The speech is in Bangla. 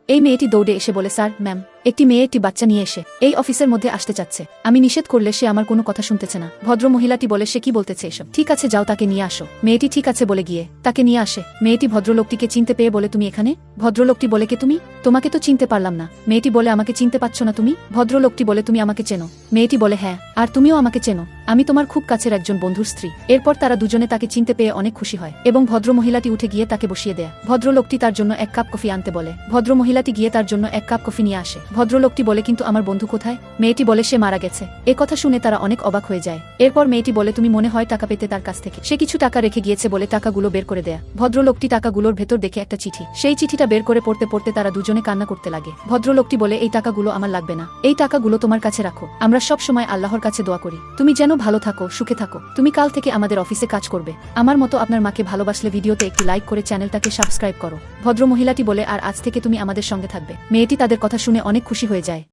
এই মেয়েটি দৌড়ে এসে বলে, স্যার ম্যাম, একটি মেয়ে একটি বাচ্চা নিয়ে এসে এই অফিসের মধ্যে আসতে চাচ্ছে। আমি নিষেধ করলে সে আমার কোনো কথা শুনতেছে না। ভদ্র মহিলাটি বলে, সে কি বলতেছে এসব? ঠিক আছে, যাও তাকে নিয়ে আসো। মেয়েটি ঠিক আছে বলে গিয়ে তাকে নিয়ে আসে। মেয়েটি ভদ্রলোকটিকে চিনতে পেয়ে বলে, তুমি এখানে? ভদ্রলোকটি বলে, কে তুমি? তোমাকে তো চিনতে পারলাম না। মেয়েটি বলে, আমাকে চিনতে পারছো না তুমি? ভদ্রলোকটি বলে, তুমি আমাকে চেনো? মেয়েটি বলে, হ্যাঁ, আর তুমিও আমাকে চেনো, আমি তোমার খুব কাছের একজন বন্ধুর স্ত্রী। এরপর তারা দুজনে তাকে চিনতে পেয়ে অনেক খুশি হয় এবং ভদ্র মহিলাটি উঠে গিয়ে তাকে বসিয়ে দেয়। ভদ্রলোকটি তার জন্য এক কাপ কফি আনতে বলে। ভদ্র মহিলাটি গিয়ে তার জন্য এক কাপ কফি নিয়ে আসে। ভদ্রলোকটি বলে, কিন্তু আমার বন্ধু কোথায়? মেয়েটি বলে, সে মারা গেছে। এ কথা শুনে তারা অনেক অবাক হয়ে যায়। এরপর মেয়েটি বলে, তুমি মনে হয় টাকা পেতে তার কাছ থেকে। সে কিছু টাকা রেখে গিয়েছে বলে টাকাগুলো বের করে দেয়া। ভদ্রলোকটি টাকাগুলোর ভেতর দেখে একটা চিঠি। সেই চিঠিটা বের করে পড়তে পড়তে তারা দুজনে কান্না করতে লাগে। ভদ্রলোকটি বলে, এই টাকাগুলো আমার লাগবে না, এই টাকাগুলো তোমার কাছে রাখো। আমরা সব সময় আল্লাহর কাছে দোয়া করি তুমি যেন ভালো থাকো, সুখে থাকো। তুমি কাল থেকে আমাদের অফিসে কাজ করবে। আমার মতো আপনার মাকে ভালোবাসলে ভিডিওতে একটি লাইক করে চ্যানেলটাকে সাবস্ক্রাইব করো। ভদ্র মহিলাটি বলে, আর আজ থেকে তুমি আমাদের সঙ্গে থাকবে। মেয়েটি তাদের কথা শুনে অনেক খুশি হয়ে যায়।